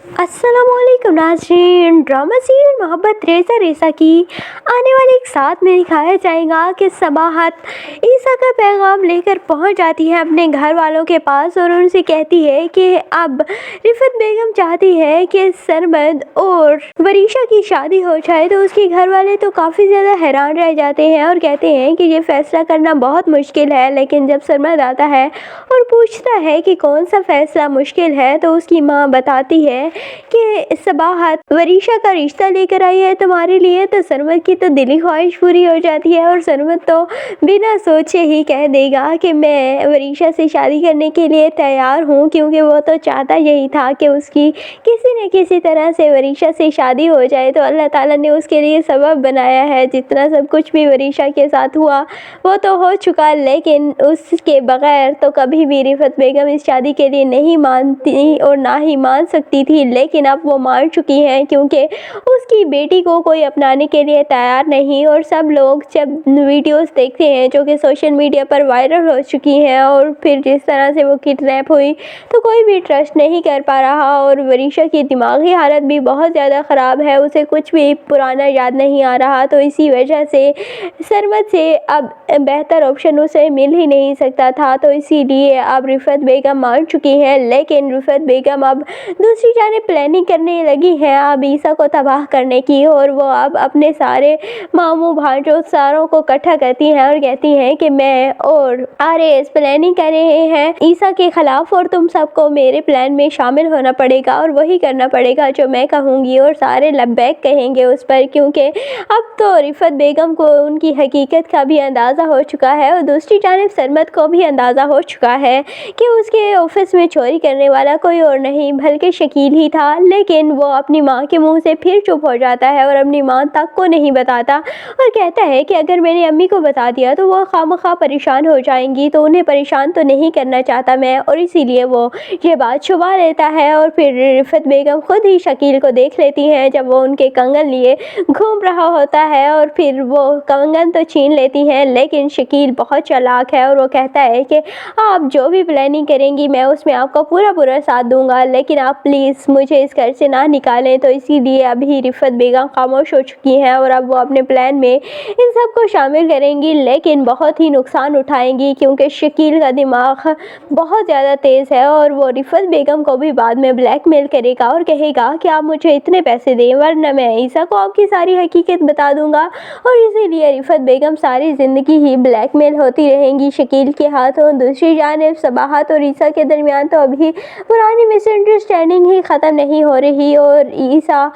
अस्सलाम वालेकुम नाज़रीन। ड्रामा सीरियल मोहब्बत रेज़ा रेज़ा की आने वाले एक साथ में दिखाया जाएगा कि सबाहत ईसा का पैगाम लेकर पहुंच जाती है अपने घर वालों के पास और उनसे कहती है कि अब रिफत बेगम चाहती है कि सरमद और वरीशा की शादी हो जाए। तो उसके घर वाले तो काफ़ी ज़्यादा हैरान रह जाते हैं और कहते हैं कि ये फ़ैसला करना बहुत मुश्किल है। लेकिन जब सरमद आता है और पूछता है कि कौन सा फ़ैसला मुश्किल है, तो उसकी माँ बताती है कि सबाहत वरीशा का रिश्ता लेकर आई है तुम्हारे लिए। तो सरमद की तो दिली ख्वाहिश पूरी हो जाती है और सरमद तो बिना सोचे ही कह देगा कि मैं वरीशा से शादी करने के लिए तैयार हूँ, क्योंकि वो तो चाहता यही था कि उसकी किसी न किसी तरह से वरीशा से शादी हो जाए। तो अल्लाह ताला ने उसके लिए सबब बनाया है। जितना सब कुछ भी वरीशा के साथ हुआ वो तो हो चुका, लेकिन उसके बगैर तो कभी भी रिफत बेगम इस शादी के लिए नहीं मानती और ना ही मान सकती थी। लेकिन अब वो मान चुकी हैं, क्योंकि उसकी बेटी को कोई अपनाने के लिए तैयार नहीं। और सब लोग जब वीडियोस देखते हैं जो कि सोशल मीडिया पर वायरल हो चुकी हैं और फिर जिस तरह से वो किडनैप हुई, तो कोई भी ट्रस्ट नहीं कर पा रहा। और वरीशा की दिमागी हालत भी बहुत ज़्यादा ख़राब है, उसे कुछ भी पुराना याद नहीं आ रहा। तो इसी वजह से सरमद से अब बेहतर ऑप्शन उसे मिल ही नहीं सकता था। तो इसीलिए अब रिफत बेगम मान चुकी हैं। लेकिन रिफत बेगम अब दूसरी जाने प्लानिंग करने लगी है अब ईसा को तबाह करने की। और वो अब अपने सारे मामू भांजों सारों को इकट्ठा करती हैं और कहती हैं कि मैं और आरएस प्लानिंग कर रहे हैं ईसा के खिलाफ, और तुम सबको मेरे प्लान में शामिल होना पड़ेगा और वही करना पड़ेगा जो मैं कहूँगी। और सारे लब्बैक कहेंगे उस पर, क्योंकि अब तो रिफत बेगम को उनकी हकीकत का भी अंदाज़ा हो चुका है और दूसरी जानिब सरमद को भी अंदाज़ा हो चुका है कि उसके ऑफिस में चोरी करने वाला कोई और नहीं बल्कि शकील ही था। लेकिन वो अपनी माँ के मुंह से फिर चुप हो जाता है और अपनी माँ तक को नहीं बताता और कहता है कि अगर मैंने अम्मी को बता दिया तो वो खामखा परेशान हो जाएंगी, तो उन्हें परेशान तो नहीं करना चाहता मैं। और इसीलिए वो ये बात छुपा लेता है। और फिर रिफत बेगम खुद ही शकील को देख लेती हैं जब वो उनके कंगन लिए घूम रहा होता है, और फिर वो कंगन तो छीन लेती हैं। लेकिन शकील बहुत चालाक है और वो कहता है कि आप जो भी प्लानिंग करेंगी मैं उसमें आपका पूरा साथ दूंगा, लेकिन आप प्लीज़ मुझे इस घर से ना निकालें। तो इसीलिए अभी रिफत बेगम खामोश हो चुकी हैं और अब वो अपने प्लान में इन सब को शामिल करेंगी, लेकिन बहुत ही नुकसान उठाएंगी, क्योंकि शकील का दिमाग बहुत ज़्यादा तेज़ है और वो रिफत बेगम को भी बाद में ब्लैकमेल करेगा और कहेगा कि आप मुझे इतने पैसे दें वरना मैं ईसा को आपकी सारी हकीकत बता दूंगा। और इसीलिए रिफत बेगम सारी ज़िंदगी ही ब्लैकमेल होती रहेंगी शकील के हाथों। दूसरी जानिब सबाहत और ईसा के दरमियान तो अभी पुरानी मिसअंडरस्टैंडिंग ही ख़त्म नहीं हो रही और ईसा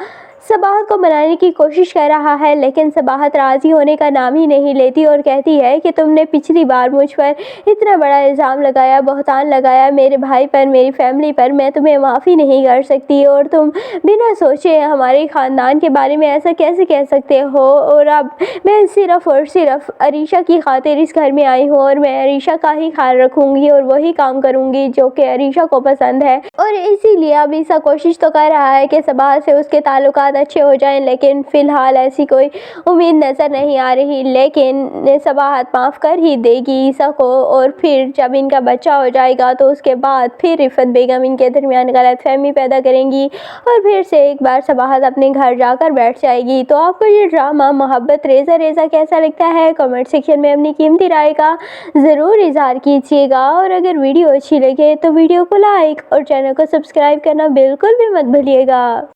सबाहत को मनाने की कोशिश कर रहा है, लेकिन सबाहत राज़ी होने का नाम ही नहीं लेती और कहती है कि तुमने पिछली बार मुझ पर इतना बड़ा इल्ज़ाम लगाया, बहतान लगाया मेरे भाई पर, मेरी फैमिली पर, मैं तुम्हें माफ़ी नहीं कर सकती और तुम बिना सोचे हमारे ख़ानदान के बारे में ऐसा कैसे कह सकते हो। और अब मैं सिर्फ़ और सिर्फ अरीशा की खातिर इस घर में आई हूँ और मैं अरीशा का ही ख्याल रखूँगी और वही काम करूँगी जो कि अरीशा को पसंद है। और इसीलिए अब ईसा कोशिश तो कर रहा है कि सबाहत से उसके ताल्लुकात अच्छे हो जाएं, लेकिन फ़िलहाल ऐसी कोई उम्मीद नज़र नहीं आ रही। लेकिन सबाहत माफ़ कर ही देगी ईसा को और फिर जब इनका बच्चा हो जाएगा तो उसके बाद फिर रिफत बेगम इनके दरमियान गलतफहमी पैदा करेंगी और फिर से एक बार सबाहत अपने घर जाकर बैठ जाएगी। तो आपको ये ड्रामा मोहब्बत रेज़ा रेज़ा कैसा लगता है, कमेंट सेक्शन में अपनी कीमती राय का ज़रूर इजहार कीजिएगा। और अगर वीडियो अच्छी लगे तो वीडियो को लाइक और चैनल को सब्सक्राइब करना बिल्कुल भी मत भूलिएगा।